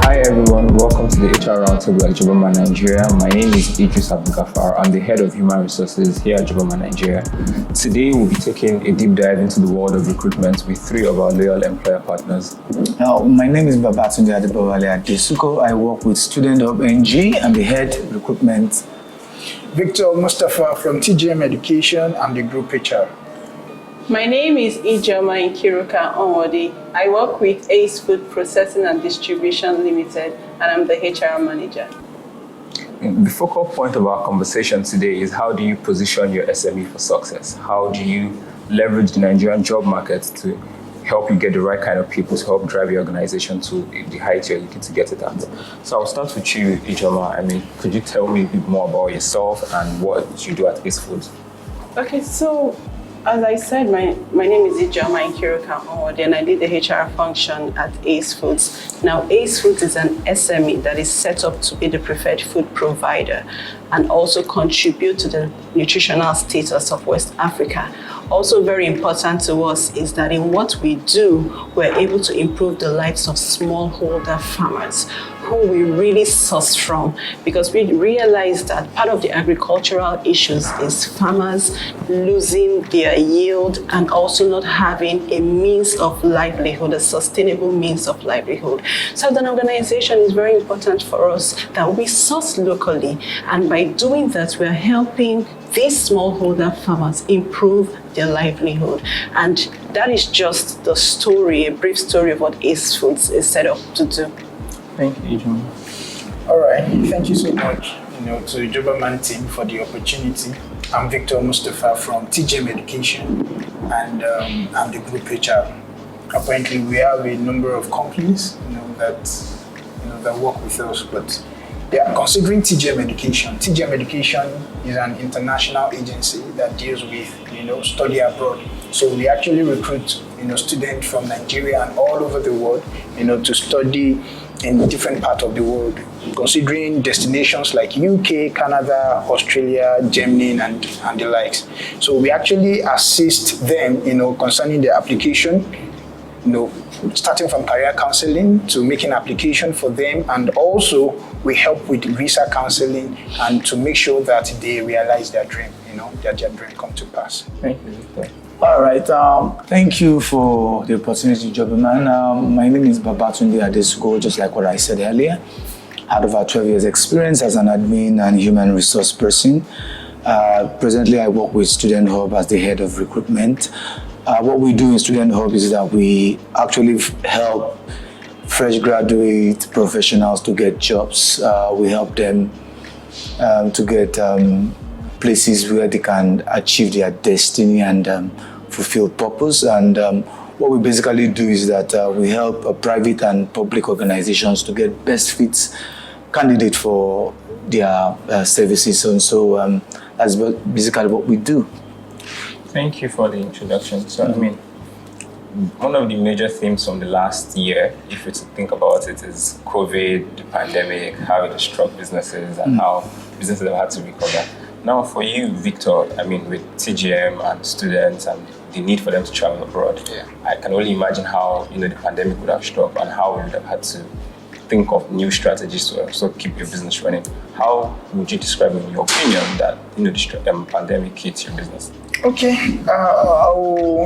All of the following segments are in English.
Hi everyone, welcome to the HR Roundtable at Jobberman Nigeria. My name is Idris Abdulgafar. I'm the head of human resources here at Jobberman Nigeria. Today we'll be taking a deep dive into the world of recruitment with three of our loyal employer partners. My name is Babatunde Adebowale Adesuko. I work with Student Hub NG. I'm the head recruitment. Victor Mustafa from TGM Education. I'm the group HR. My name is Ijoma Nkiruka Onwode. I work with Ace Food Processing and Distribution Limited, and I'm the HR manager. The focal point of our conversation today is how do you position your SME for success? How do you leverage the Nigerian job market to help you get the right kind of people to help drive your organization to the height you're looking to get it at? So I'll start with you, Ijoma. Could you tell me a bit more about yourself and what you do at Ace Foods? Okay, so as I said, my name is Ijoma Nkiruka Onwode, and I did the HR function at Ace Foods. Now, Ace Foods is an SME that is set up to be the preferred food provider and also contribute to the nutritional status of West Africa. Also very important to us is that in what we do, we're able to improve the lives of smallholder farmers who we really source from, because we realize that part of the agricultural issues is farmers losing their yield and also not having a means of livelihood, a sustainable means of livelihood. So as an organization, it's very important for us that we source locally, and by doing that, we're helping these smallholder farmers improve their livelihood. And that is just the story, a brief story of what Ace Foods is set up to do. Thank you, Ijoma. All right, thank you so much to the Jobberman team for the opportunity. I'm Victor Mustafa from TGM Education, and I'm the group HR. Apparently, we have a number of companies that work with us, but yeah, considering TGM Education is an international agency that deals with study abroad. So we actually recruit students from Nigeria and all over the world to study in different parts of the world, considering destinations like UK, Canada, Australia, Germany, and the likes. So we actually assist them concerning their application, starting from career counseling to making application for them, and also we help with visa counseling and to make sure that they realize their dream, that their dream come to pass. Thank you. All right. Thank you for the opportunity, Jobberman. My name is Babatunde Adesuko, just like what I said earlier. I had over 12 years experience as an admin and human resource person. Presently, I work with Student Hub as the head of recruitment. What we do in Student Hub is that we actually help fresh graduate professionals to get jobs. We help them to get places where they can achieve their destiny and fulfill purpose. And what we basically do is that we help private and public organizations to get best fits candidate for their services. And so that's basically what we do. Thank you for the introduction. So, one of the major themes from the last year, if you think about it, is COVID, the pandemic, how it has struck businesses and how businesses have had to recover. Now, for you, Victor, with TGM and students and the need for them to travel abroad, I can only imagine how the pandemic would have struck and how we would have had to think of new strategies to also keep your business running. How would you describe, in your opinion, that the pandemic hit your business? Okay,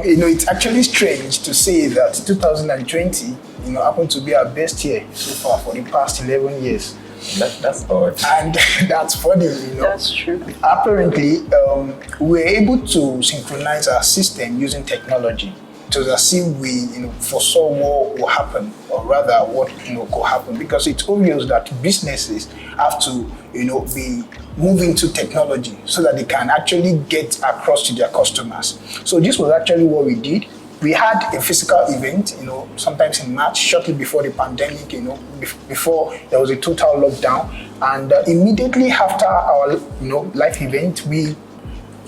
it's actually strange to say that 2020, happened to be our best year so far for the past 11 years. That's odd. And that's funny, That's true. Apparently, we're able to synchronize our system using technology to see we foresaw what will happen, or rather what could happen, because it's obvious that businesses have to be moving to technology so that they can actually get across to their customers. So this was actually what we did. We had a physical event, sometimes in March, shortly before the pandemic, before there was a total lockdown. And immediately after our, live event, we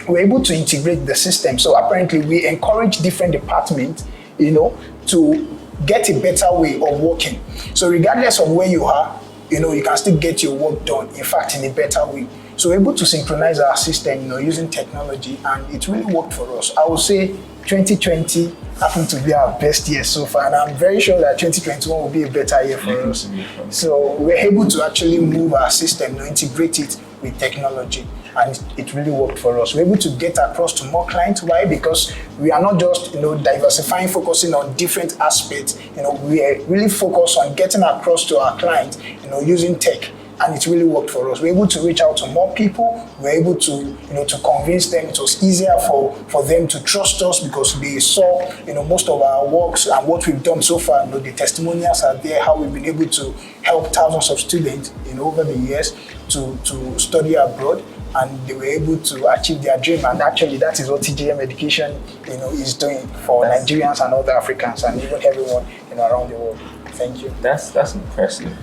were able to integrate the system. So apparently we encourage different departments, to get a better way of working. So regardless of where you are, you can still get your work done, in fact, in a better way. So we're able to synchronize our system, using technology, and it really worked for us. I would say 2020 happened to be our best year so far, and I'm very sure that 2021 will be a better year for us. So we're able to actually move our system, integrate it with technology, and it really worked for us. We're able to get across to more clients. Why? Because we are not just diversifying, focusing on different aspects. We are really focused on getting across to our clients, using tech. And it really worked for us. We're able to reach out to more people. We're able to, to convince them. It was easier for them to trust us because they saw, most of our works and what we've done so far. The testimonials are there, how we've been able to help thousands of students, over the years to study abroad, and they were able to achieve their dream. And actually, that is what TGM Education, is doing for Nigerians and other Africans and even everyone, around the world. Thank you. That's impressive.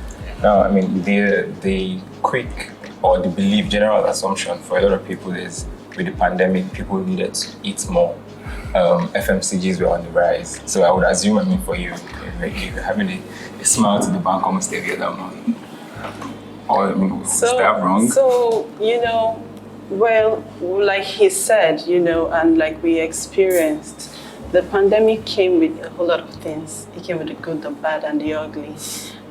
Now, I mean, the quick or the belief, general assumption for a lot of people is with the pandemic, people needed to eat more. FMCGs were on the rise. So I would assume, for you, you're having a smile to the bank almost every other month. Or, is that wrong? So, well, like he said, and like we experienced, the pandemic came with a whole lot of things. It came with the good, the bad, and the ugly.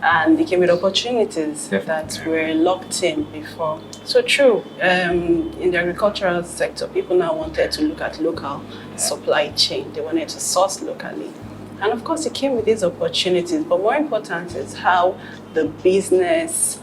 And it came with opportunities that were locked in before. So true, in the agricultural sector, people now wanted to look at local supply chain. They wanted to source locally. And of course, it came with these opportunities. But more important is how the business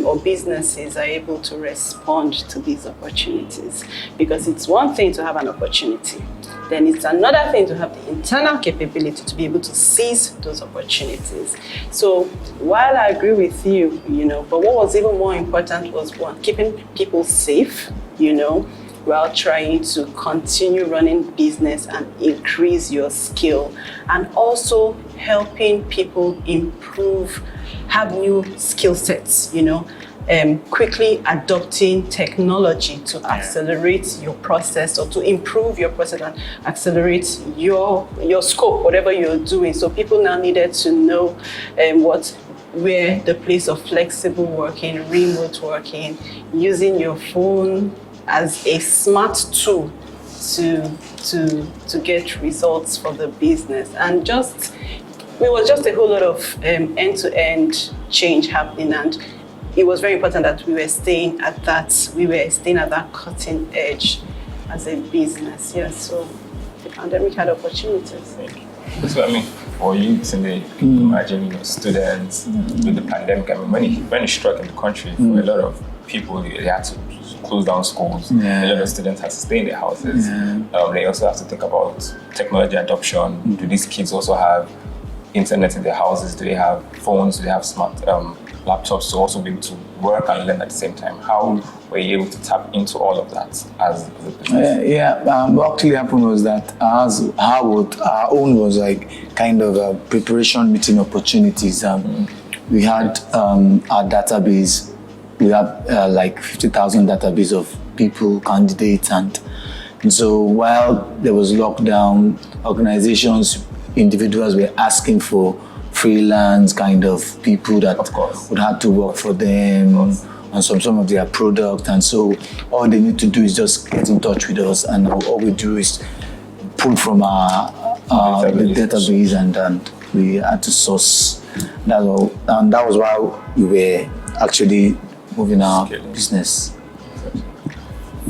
or businesses are able to respond to these opportunities. Because it's one thing to have an opportunity. Then it's another thing to have the internal capability to be able to seize those opportunities. So while I agree with you, but what was even more important was one, keeping people safe, while trying to continue running business and increase your skill, and also helping people improve, have new skill sets, quickly adopting technology to accelerate your process or to improve your process and accelerate your scope, whatever you're doing. So people now needed to know where the place of flexible working, remote working, using your phone as a smart tool to get results for the business. And it was just a whole lot of end-to-end change happening, and it was very important that we were staying at that cutting edge as a business. Yeah, so the pandemic had opportunities. So for youth and imagine students with the pandemic. When it struck in the country, for a lot of people, they had to close down schools. A lot of students had to stay in their houses. They also have to think about technology adoption. Do these kids also have internet in their houses? Do they have phones? Do they have smart laptops to also be able to work and learn at the same time? How were you able to tap into all of that as a business? What actually happened was that our own was like kind of a preparation meeting opportunities. We had our database. We have like 50,000 database of people, candidates, and so while there was lockdown, organizations, individuals were asking for freelance kind of people that would have to work for them on some of their products. And so all they need to do is just get in touch with us, and all we do is pull from our database and we had to source that all. And that was why we were actually moving our business.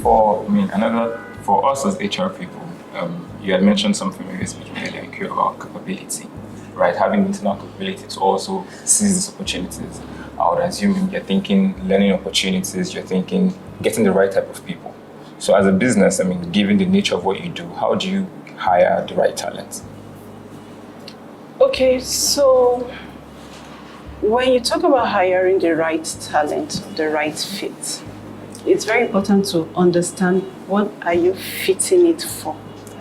For us as HR people, you had mentioned something maybe speaking earlier about capability. Right, having internal capability to also seize these opportunities. I would assume you're thinking learning opportunities, you're thinking getting the right type of people. So as a business, given the nature of what you do, how do you hire the right talent? Okay, so when you talk about hiring the right talent, the right fit, it's very important to understand what are you fitting it for.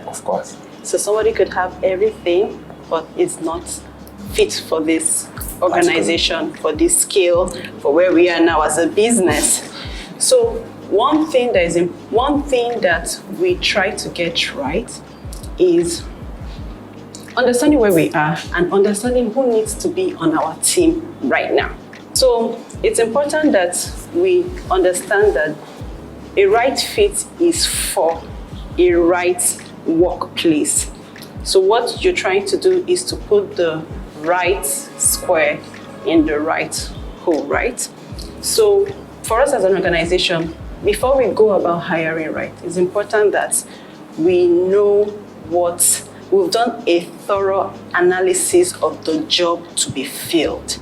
Of course. So somebody could have everything, but it's not fit for this organization, for this scale, for where we are now as a business. So one thing that we try to get right is understanding where we are and understanding who needs to be on our team right now. So it's important that we understand that a right fit is for a right workplace. So what you're trying to do is to put the right square in the right hole, right? So for us as an organization, before we go about hiring, right, it's important that we know we've done a thorough analysis of the job to be filled.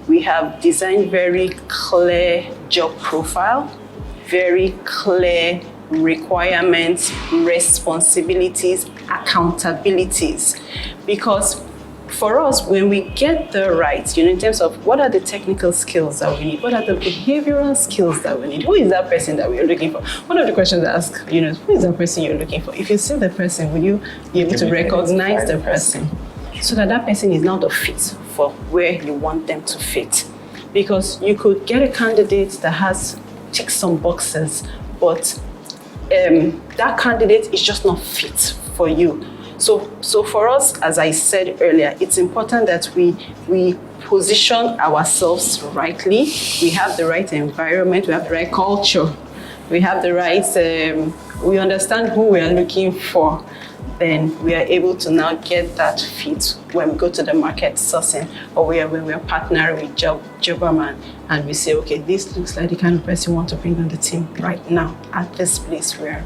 We have designed very clear job profile, very clear requirements, responsibilities, accountabilities. Because for us, when we get the right, in terms of what are the technical skills that we need, what are the behavioral skills that we need, who is that person that we are looking for? One of the questions I ask, who is that person you're looking for? If you see the person, will you be able to recognize the person so that that person is now the fit for where you want them to fit? Because you could get a candidate that has ticked some boxes, but that candidate is just not fit for you. So for us, as I said earlier, it's important that we position ourselves rightly. We have the right environment, we have the right culture, we have the right, we understand who we are looking for. Then we are able to now get that fit when we go to the market sourcing, or when we are partnering with Jobberman, and we say, okay, this looks like the kind of person we want to bring on the team right now at this place where.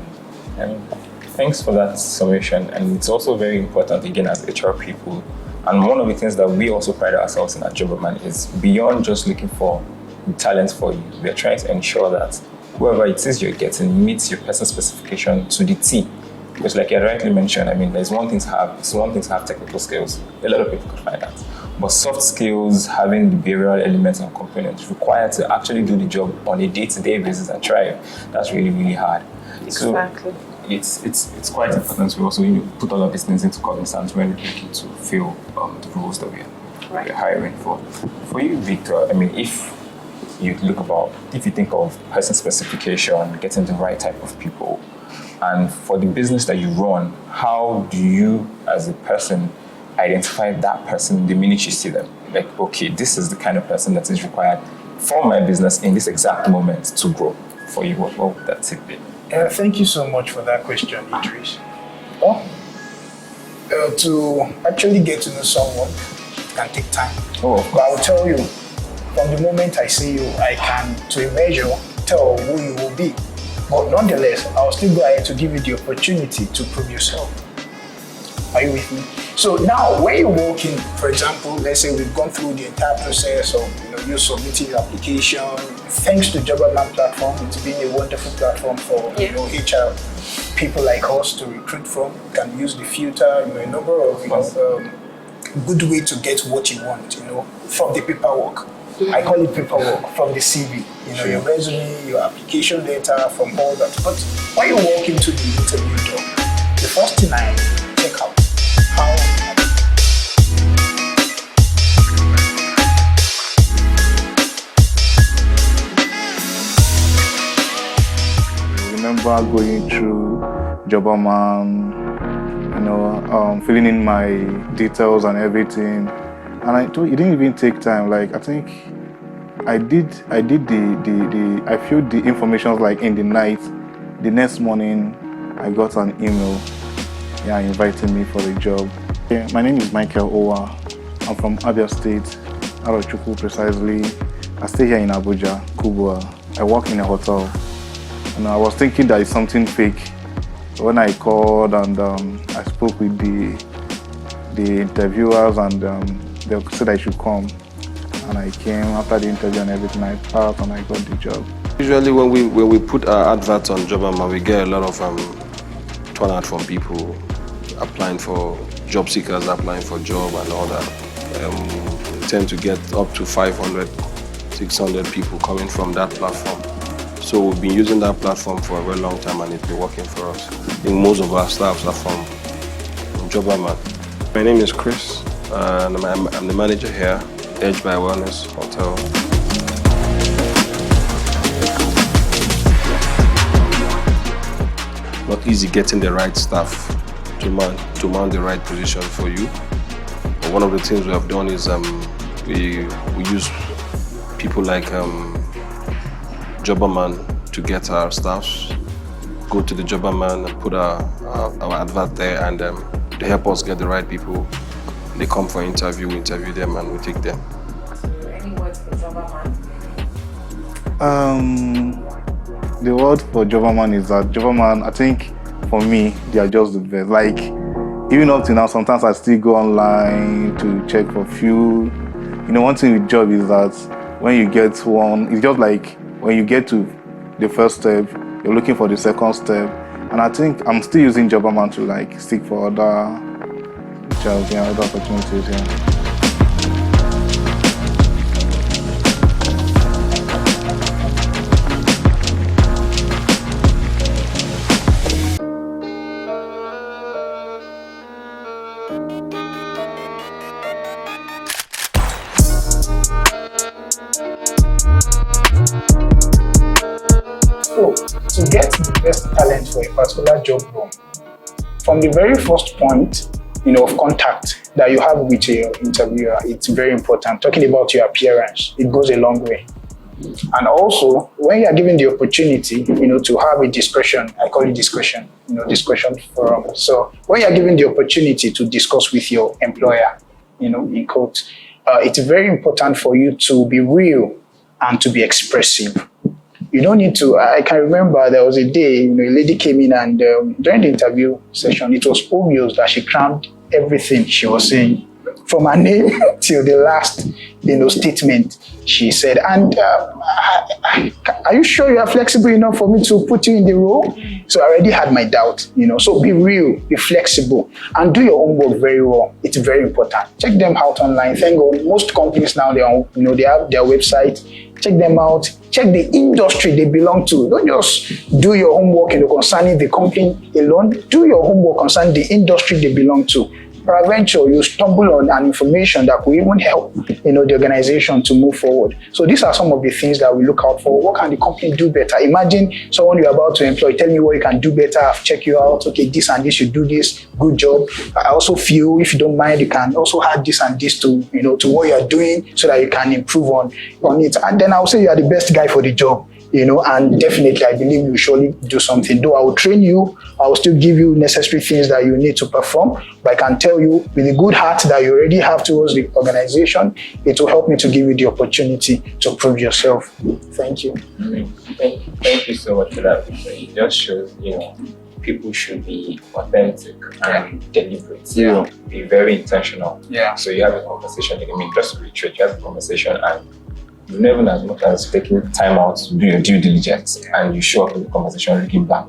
Thanks for that summation, and it's also very important, again, as HR people. And one of the things that we also pride ourselves in at Jobberman is beyond just looking for talent for you. We're trying to ensure that whoever it is you're getting meets your personal specification to the T. Because like you rightly mentioned, there's one thing to have technical skills. A lot of people could find that. But soft skills, having the behavioral elements and components required to actually do the job on a day-to-day basis and thrive, that's really, really hard. Exactly. So it's quite important we also put all of these things into cognizance when looking to fill the roles that we're hiring for. For you, Victor, if you think of person specification, getting the right type of people, and for the business that you run, how do you, as a person, identify that person the minute you see them? Like, okay, this is the kind of person that is required for my business in this exact moment to grow. For you, what would that take be? Thank you so much for that question, Idris. To actually get to know someone can take time. But I will tell you, from the moment I see you, I can, to a measure, tell who you will be. But nonetheless, I'll still go ahead to give you the opportunity to prove yourself. Are you with me? So now, when you walk in, for example, let's say we've gone through the entire process of you submitting your application. Thanks to Jobberman platform, it's been a wonderful platform for HR people like us to recruit from. You can use the filter, a number of good way to get what you want, from the paperwork. I call it paperwork, from the CV, your resume, your application letter, from all that. But when you walk into the interview door, the first thing I check out, I remember going through Jobberman, filling in my details and everything. And it didn't even take time. Like, I think I filled the information like in the night. The next morning, I got an email, inviting me for the job. Yeah, my name is Michael Owa. I'm from Abia State, out of Chukwu precisely. I stay here in Abuja, Kubwa. I work in a hotel. And I was thinking that it's something fake. When I called and I spoke with the interviewers, and they said I should come, and I came. After the interview and everything, I passed and I got the job. Usually when we put our adverts on Jobberman, we get a lot of turnout from people applying for job seekers, applying for job and all that. We tend to get up to 500, 600 people coming from that platform. So we've been using that platform for a very long time, and it's been working for us. I think most of our staffs are from Jobberman. My name is Chris. I'm the manager here, Edge by Wellness Hotel. Not easy getting the right staff to man the right position for you. But one of the things we have done is we use people like Jobberman to get our staffs go to the Jobberman and put our advert there, and they help us get the right people. They come for interview, we interview them, and we take them. Any words for Jobberman? The word for Jobberman is that Jobberman, I think for me, they are just the best. Like, even up to now, sometimes I still go online to check for few. You know, one thing with job is that when you get one, it's just like when you get to the first step, you're looking for the second step. And I think I'm still using Jobberman to like seek for other jobs, other opportunities, So, to get the best talent for a particular job role, from the very first point, of contact that you have with your interviewer, it's very important. Talking about your appearance, it goes a long way. And also, when you are given the opportunity, to have a discussion, I call it discussion, discussion forum. So when you are given the opportunity to discuss with your employer, in quotes, it's very important for you to be real and to be expressive. You don't need to, I can remember there was a day, a lady came in and during the interview session, it was obvious that she crammed everything she was saying from her name till the last, statement she said. And are you sure you are flexible enough for me to put you in the role? So I already had my doubt, So be real, be flexible, and do your homework very well. It's very important. Check them out online. Thank God, most companies now, they have their website. Check them out. Check the industry they belong to. Don't just do your homework concerning the company alone. Do your homework concerning the industry they belong to. Peradventure, you stumble on an information that will even help the organization to move forward. So these are some of the things that we look out for. What can the company do better? Imagine someone you're about to employ, tell me what you can do better. I've checked you out. Okay, this and this, you do this. Good job. I also feel, if you don't mind, you can also add this and this to to what you're doing so that you can improve on it. And then I'll say you are the best guy for the job. And definitely I believe you surely do something. Though I will train you, I will still give you necessary things that you need to perform. But I can tell you, with the good heart that you already have towards the organization, it will help me to give you the opportunity to prove yourself. Thank you. Thank you so much for that. It just shows, people should be authentic and deliberate. Be very intentional. So you have a conversation. Just to reiterate, you have a conversation and you never know as much as taking time out to do your due diligence and you show up in the conversation looking back.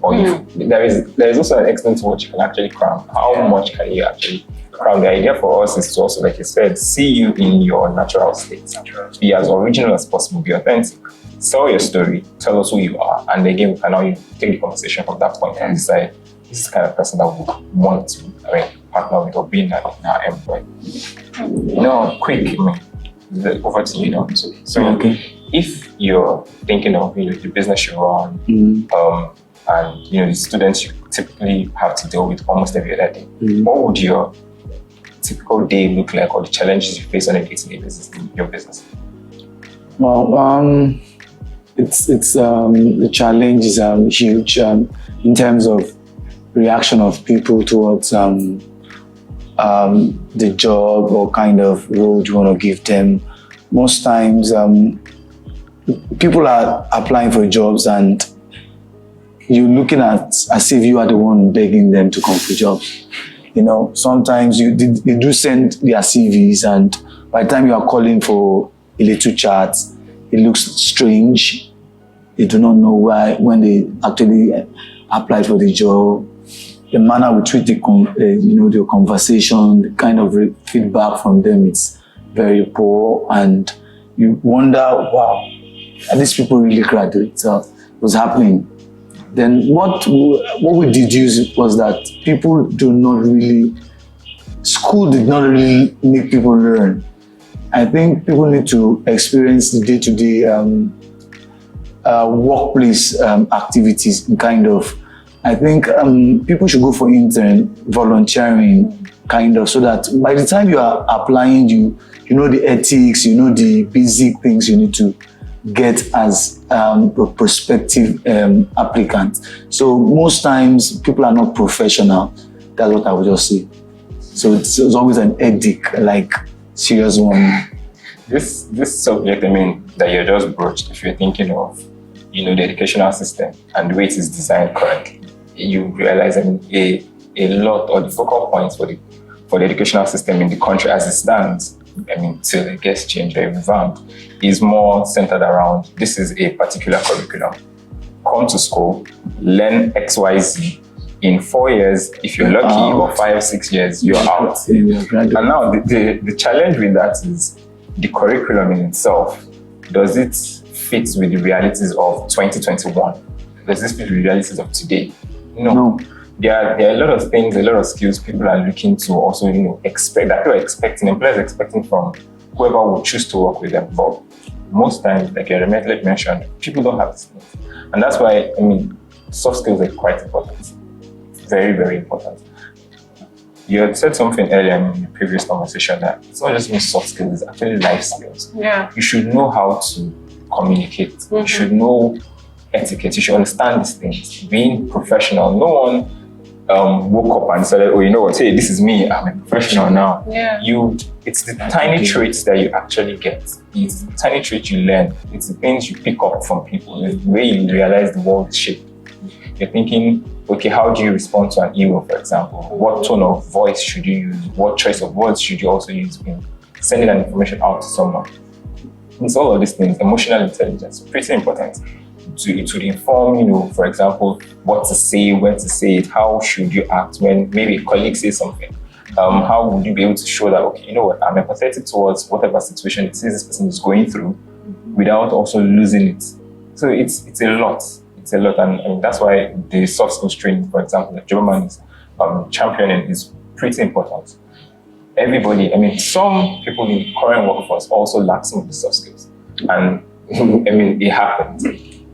Or there is also an extent to what you can actually cram. How much can you actually cram? The idea for us is to also, like you said, see you in your natural state. Be as original as possible, be authentic. Tell your story, tell us who you are, and again, we can now take the conversation from that point and decide this is the kind of person that we want to partner with or be in our employ. Quick, over to you now. So if you're thinking of the business you run, and the students you typically have to deal with almost every other day, what would your typical day look like, or the challenges you face on a day-to-day basis in your business? Well, it's the challenge is huge in terms of reaction of people towards the job or kind of role you want to give them. Most times, people are applying for jobs and you're looking at as if you are the one begging them to come for jobs. Sometimes they do send their CVs, and by the time you are calling for a little chat, it looks strange. They do not know why when they actually applied for the job. The manner we treat the conversation, the kind of feedback from them, it's very poor, and you wonder, wow, are these people really graduates? What's happening? Then what we deduced was that school did not really make people learn. I think people need to experience the day-to-day workplace activities kind of. I think people should go for volunteering kind of, so that by the time you are applying, you know the ethics, you know the basic things you need to get as prospective applicant. So most times people are not professional. That's what I would just say. So it's always an headache, like serious one. This subject, that you're just broached, if you're thinking of, the educational system and the way it is designed currently, you realize a lot, or the focal points for the educational system in the country as it stands, till it gets changed or revamped, is more centered around, this is a particular curriculum. Come to school, learn XYZ. In 4 years, if you're lucky, or 5, 6 years, you're out. And now the challenge with that is the curriculum in itself. Does it fit with the realities of 2021? Does this fit with the realities of today? No. There are a lot of things, a lot of skills people are looking to also, expect, that people are expecting, employers are expecting from whoever will choose to work with them. But most times, like you mentioned, people don't have these things. And that's why, soft skills are quite important. Very, very important. You had said something earlier in the previous conversation that it's not just soft skills, it's actually life skills. Yeah. You should know how to communicate. Mm-hmm. You should know etiquette. You should understand these things. Being professional. No one woke up and said, oh, you know what, hey, this is me, I'm a professional now. Yeah. It's the tiny traits that you actually get. It's the tiny traits you learn. It's the things you pick up from people. It's the way you realize the world is shaped. You're thinking, okay, how do you respond to an email, for example? What tone of voice should you use? What choice of words should you also use in sending that information out to someone? It's all of these things. Emotional intelligence, pretty important. It would inform, for example, what to say, when to say it, how should you act when maybe a colleague says something. How would you be able to show that, okay, you know what, I'm empathetic towards whatever situation it is this person is going through without also losing it. So it's a lot. It's a lot, and that's why the soft skills training, for example, that Jobberman is championing, is pretty important. Everybody, some people in the current workforce also lack some of the soft skills, and it happens.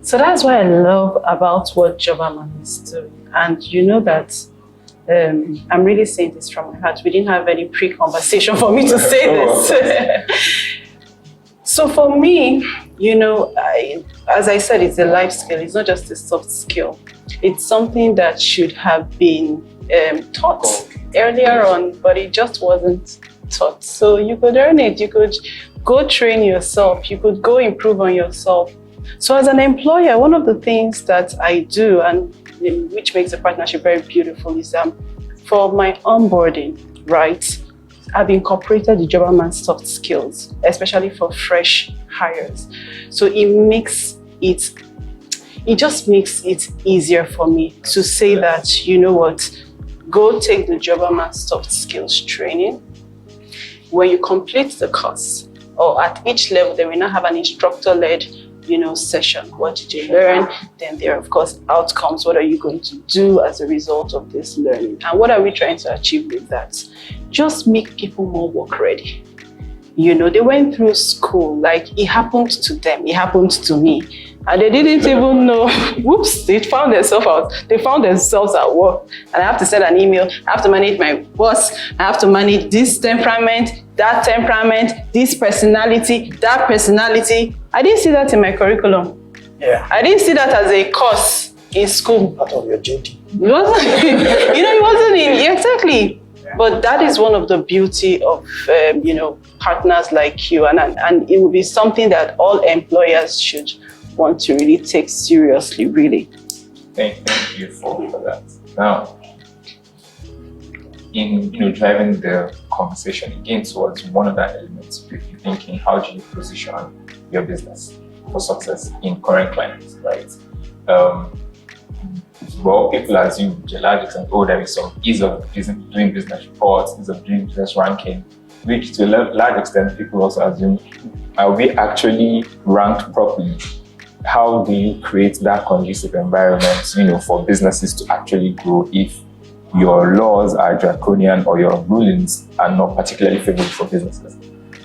So that's what I love about what Jobberman is doing, and that I'm really saying this from my heart. We didn't have any pre-conversation for me to say this. So for me, as I said, it's a life skill. It's not just a soft skill. It's something that should have been taught earlier on, but it just wasn't taught. So you could earn it. You could go train yourself. You could go improve on yourself. So as an employer, one of the things that I do, and which makes the partnership very beautiful, is for my onboarding, right? I've incorporated the Jobberman soft skills, especially for fresh hires. So it just makes it easier for me to say that, you know what, go take the Jobberman soft skills training. When you complete the course, or at each level, then we now have an instructor-led session. What did you learn? Then there are, of course, outcomes. What are you going to do as a result of this learning? And what are we trying to achieve with that? Just make people more work ready. They went through school, like it happened to them, it happened to me. And they didn't even know, whoops, they found themselves at work. And I have to send an email, I have to manage my boss, I have to manage this temperament, this personality, that personality. I didn't see that in my curriculum. Yeah. I didn't see that as a course in school. Part of your JD. It wasn't, it wasn't in, exactly. But that is one of the beauty of, partners like you. And it will be something that all employers should want to really take seriously, really. Thank you for that. Now, in driving the conversation again towards one of the elements, you're thinking, how do you position your business for success in current climates, right? Well, people assume to a large extent, there is some ease of doing business reports, ease of doing business ranking, which to a large extent people also assume, are we actually ranked properly? How do you create that conducive environment, for businesses to actually grow if your laws are draconian or your rulings are not particularly favorable for businesses?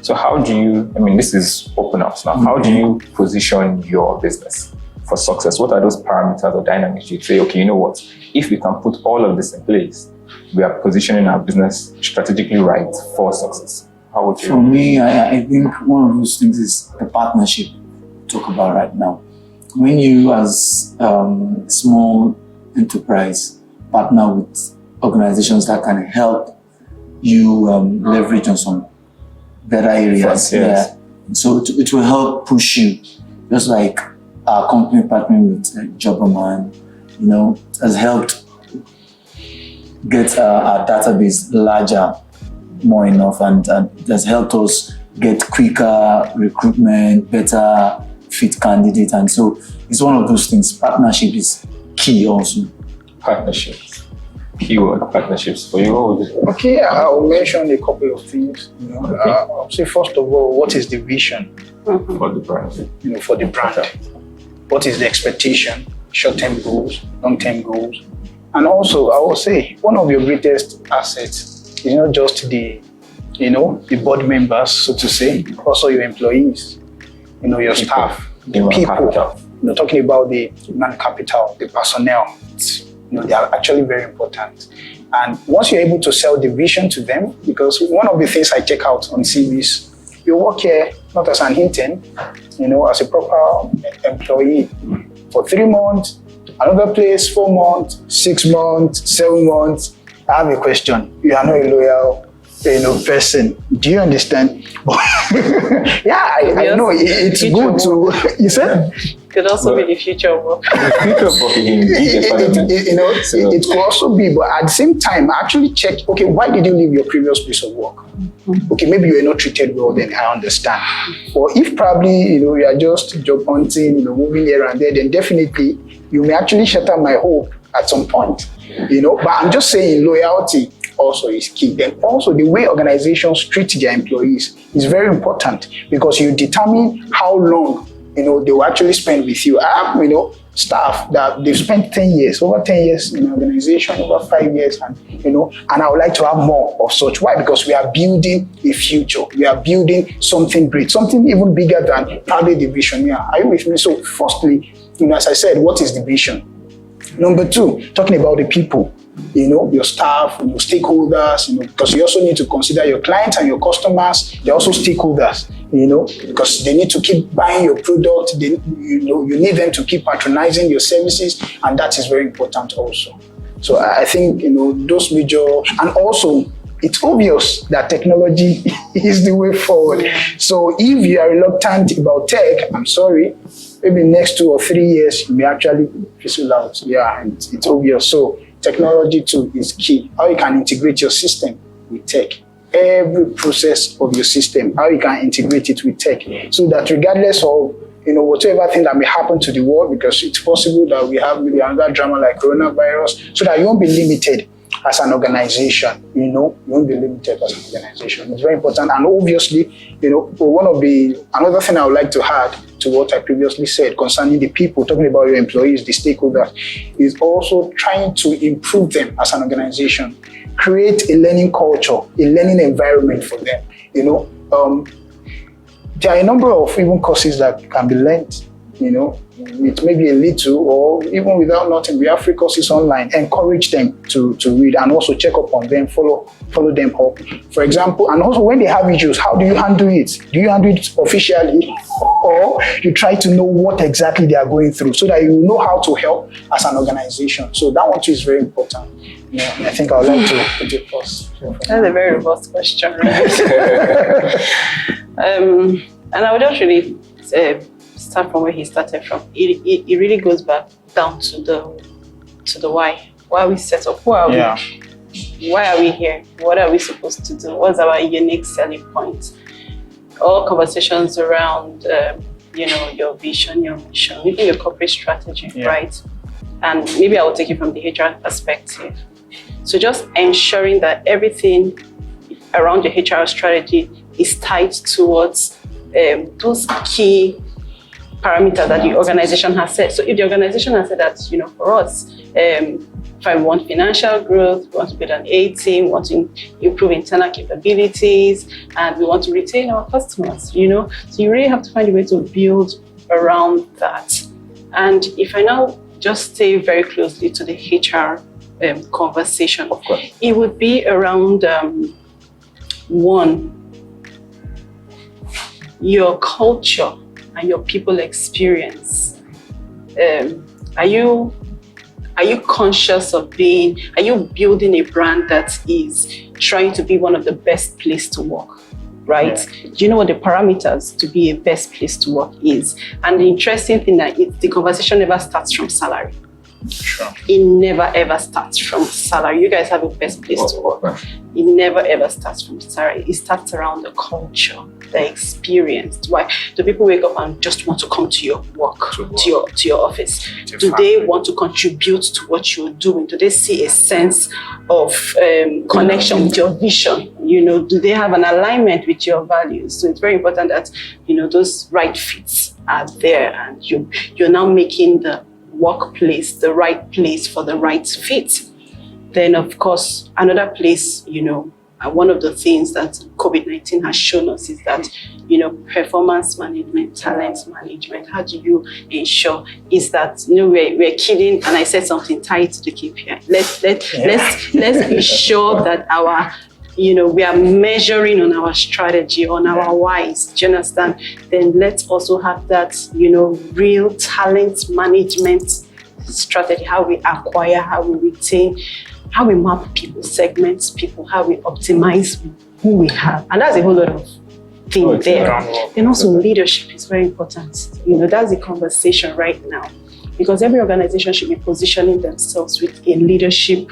So how do you, this is open house now, how do you position your business for success? What are those parameters or dynamics you say, okay, you know what, if we can put all of this in place, we are positioning our business strategically right for success? How would you? For me, I think one of those things is the partnership we talk about right now. when you as small enterprise partner with organizations that can help you leverage on some better areas, yes. So it will help push you, just like our company partnering with Jobberman, has helped get our database larger more enough, and it has helped us get quicker recruitment, better fit candidate. And so it's one of those things. Partnership is key also. Partnerships. Keyword partnerships for you. What would it- Okay, I'll mention a couple of things. I'll say first of all, what is the vision? For the brand. For the brand? What is the expectation? Short-term goals, long-term goals, and also I will say one of your greatest assets is not just the board members, so to say, also your employees, your staff, the people. Talking about the human capital, the personnel. They are actually very important. And once you're able to sell the vision to them, because one of the things I check out on CVs, you work here not as an intern, as a proper employee for 3 months, another place 4 months, 6 months, 7 months. I have a question. You are not a loyal person. Do you understand? Yeah, I know it's good to. You said. Could also be the future of work. It could also be, but at the same time, I actually checked, okay, why did you leave your previous place of work? Okay, maybe you were not treated well, then I understand. Or if probably, you are just job hunting, moving here and there, then definitely you may actually shatter my hope at some point, But I'm just saying loyalty also is key. Then also the way organizations treat their employees is very important because you determine how long they will actually spend with you. I have, staff that they've spent 10 years, over 10 years in an organization, over 5 years, and I would like to have more of such. Why? Because we are building a future. We are building something great, something even bigger than probably the vision. Yeah, are you with me? So firstly, as I said, what is the vision? Number 2, talking about the people. Your staff, your stakeholders, because you also need to consider your clients and your customers. They're also stakeholders, because they need to keep buying your product. You need them to keep patronizing your services, and that is very important also. So I think, those major, and also it's obvious that technology is the way forward. So if you are reluctant about tech, I'm sorry, maybe next 2 or 3 years, you may actually fizzle out. Yeah, it's obvious. So technology too is key. How you can integrate your system with tech. Every process of your system, how you can integrate it with tech. So that regardless of, whatever thing that may happen to the world, because it's possible that we have maybe another drama like coronavirus, so that you won't be limited as an organization, you won't be limited as an organization. It's very important. And obviously, another thing I would like to add to what I previously said concerning the people, talking about your employees, the stakeholders, is also trying to improve them as an organization, create a learning culture, a learning environment for them. There are a number of even courses that can be learned, with maybe a little or even without nothing. We have free courses online. Encourage them to read and also check up on them, follow them up. For example, and also when they have issues, how do you handle it? Do you handle it officially or you try to know what exactly they are going through so that you know how to help as an organization? So that one too is very important. I think I would like to put it first. That's a very robust question, right? And I would just really start from where he started from. It really goes back down to the why. Why are we set up? Who are we? Why are we here? What are we supposed to do? What's our unique selling point? All conversations around, your vision, your mission, maybe your corporate strategy, right? And maybe I will take it from the HR perspective. So just ensuring that everything around your HR strategy is tied towards those key parameters that the organization has set. So if the organization has said that, for us, if I want financial growth, we want to build an A team, we want to improve internal capabilities, and we want to retain our customers, So you really have to find a way to build around that. And if I now just stay very closely to the HR conversation, of course, it would be around one, your culture and your people experience. are you conscious of are you building a brand that is trying to be one of the best places to work, right? Yeah. Do you know what the parameters to be a best place to work is? And the interesting thing that the conversation never starts from salary. Sure. It never ever starts from salary. You guys have a best place to work. It never ever starts from salary. It starts around the culture, the experience. Why do people wake up and just want to come to your work, to your office? Do they want to contribute to what you're doing? Do they see a sense of connection with your vision? You know, do they have an alignment with your values? So it's very important that, you know, those right fits are there, and you're now making the workplace the right place for the right fit. Then, of course, another place, you know, one of the things that COVID-19 has shown us is that, you know, performance management, talent management, how do you ensure is that, you know, we're kidding, and I said something tied to the KPI. Let's be sure that our, you know, we are measuring on our strategy, on our whys. Do you understand? Then let's also have that, you know, real talent management strategy, how we acquire, how we retain, how we map people, segment people, how we optimize who we have. And that's a whole lot of things there. Then also leadership is very important. You know, that's the conversation right now, because every organization should be positioning themselves with a leadership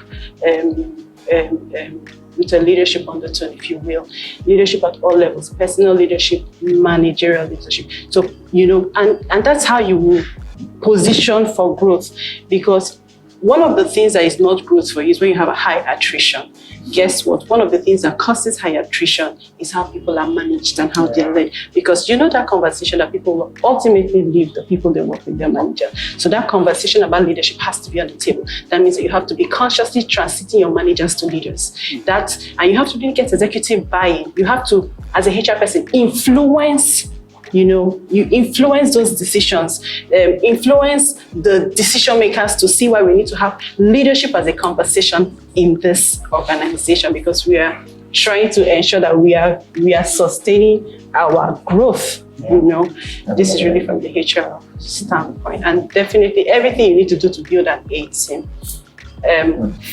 with a leadership undertone, if you will. Leadership at all levels, personal leadership, managerial leadership. So, you know, and that's how you will position for growth, because one of the things that is not growth for you is when you have a high attrition. Guess what? One of the things that causes high attrition is how people are managed and how they're led. Because you know that conversation that people will ultimately leave the people they work with, their manager. So that conversation about leadership has to be on the table. That means that you have to be consciously transiting your managers to leaders. And you have to really get executive buy-in. You have to, as a HR person, influence. You know, you influence those decisions, influence the decision makers to see why we need to have leadership as a conversation in this organization, because we are trying to ensure that we are sustaining our growth. You know, this is really from the HR standpoint, and definitely everything you need to do to build an A team.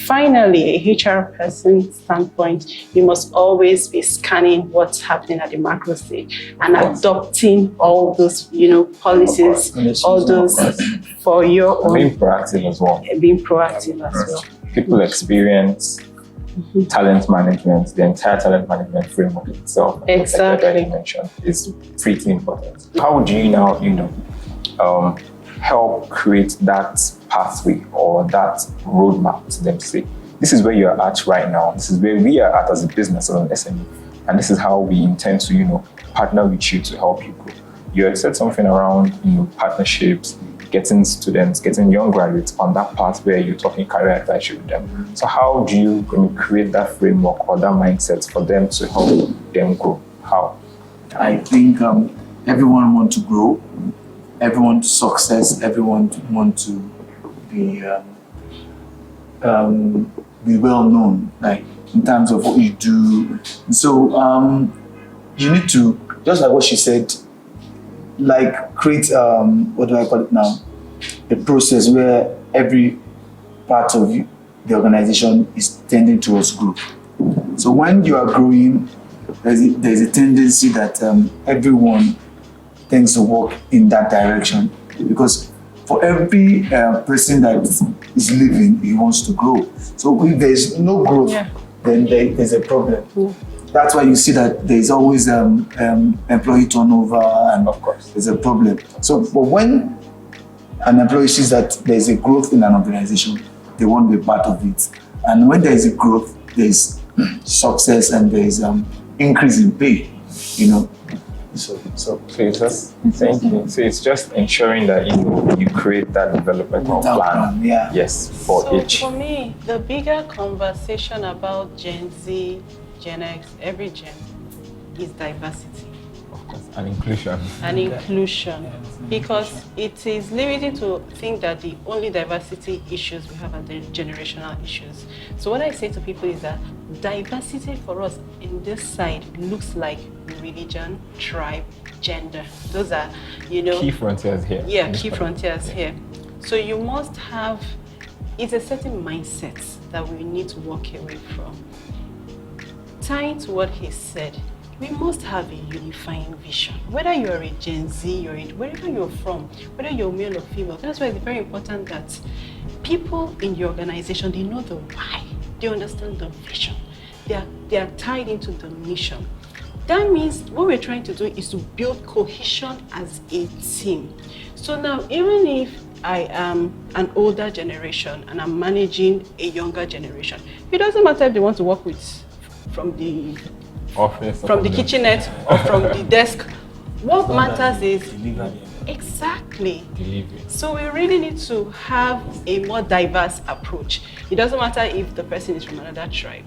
Finally, a HR person standpoint, you must always be scanning what's happening at the macro stage and adopting all those, you know, policies, all those for your own. Being proactive as well. Being proactive as well. People experience talent management, the entire talent management framework itself. Exactly. Like you mentioned, is pretty important. How would you now, you know, help create that pathway or that roadmap to them? Say, this is where you're at right now. This is where we are at as a business or an SME. And this is how we intend to, you know, partner with you to help you grow. You had said something around, you know, partnerships, getting students, getting young graduates on that path where you're talking career advice with them. So how do you create that framework or that mindset for them to help them grow? How? I think everyone wants to grow. Everyone to success. Everyone want to be well known, like in terms of what you do. So you need to, just like what she said, like create what do I call it now? A process where every part of the organization is tending towards growth. So when you are growing, there's a tendency that everyone tends to work in that direction, because for every person that is living, he wants to grow. So if there's no growth, then there's a problem. That's why you see that there's always employee turnover, and of course there's a problem. So, but when an employee sees that there's a growth in an organization, they want to be part of it. And when there is a growth, there's success and there's increase in pay, you know. So it's just, thank you. So it's just ensuring that you create that developmental plan. Yes, for each. For me, the bigger conversation about Gen Z, Gen X, every gen is diversity. Of course, and inclusion. And inclusion. Because it is limiting to think that the only diversity issues we have are the generational issues. So what I say to people is that diversity for us in this side looks like religion, tribe, gender. Those are, you know, key frontiers here. Yeah, key frontiers here. So you must have, it's a certain mindset that we need to walk away from. Tying to what he said, we must have a unifying vision. Whether you're a Gen Z, wherever you're from, whether you're male or female, that's why it's very important that people in your organization, they know the why. They understand the vision. They are tied into the mission. That means what we're trying to do is to build cohesion as a team. So now, even if I am an older generation and I'm managing a younger generation, it doesn't matter if they want to work with from the Office, from the kitchenette or from the desk. What matters is Delivery. exactly. Delivery. So we really need to have a more diverse approach. It doesn't matter if the person is from another tribe,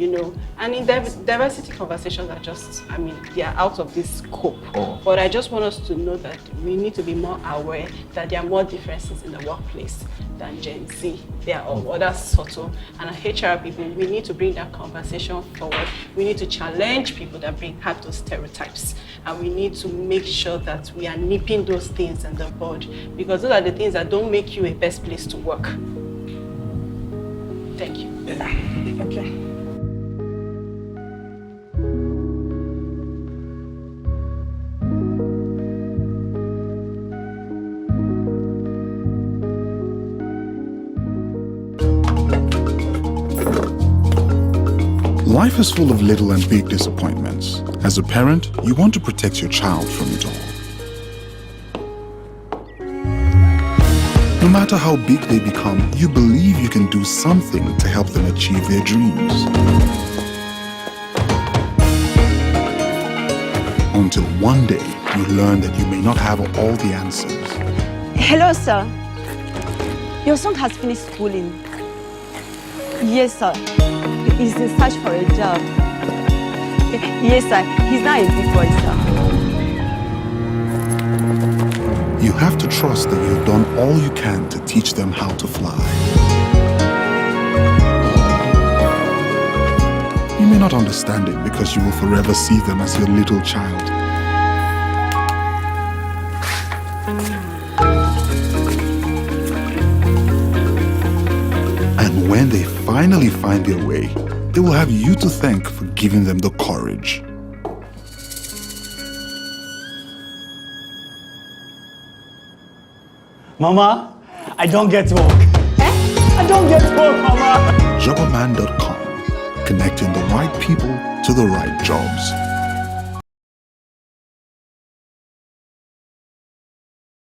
and in diversity conversations are just, they are out of this scope. Oh. But I just want us to know that we need to be more aware that there are more differences in the workplace than Gen Z. There are other subtle, and as HR people, we need to bring that conversation forward. We need to challenge people that have those stereotypes, and we need to make sure that we are nipping those things in the bud, because those are the things that don't make you a best place to work. Thank you. Okay. Life is full of little and big disappointments. As a parent, you want to protect your child from it all. No matter how big they become, you believe you can do something to help them achieve their dreams. Until one day, you learn that you may not have all the answers. Hello, sir. Your son has finished schooling. Yes, sir. He's in search for a job. Yes, sir. He's now a big boy, sir. You have to trust that you've done all you can to teach them how to fly. You may not understand it because you will forever see them as your little child. And when they finally find their way, they will have you to thank for giving them the courage. Mama, I don't get work. I don't get work, Mama. Jobberman.com, connecting the right people to the right jobs.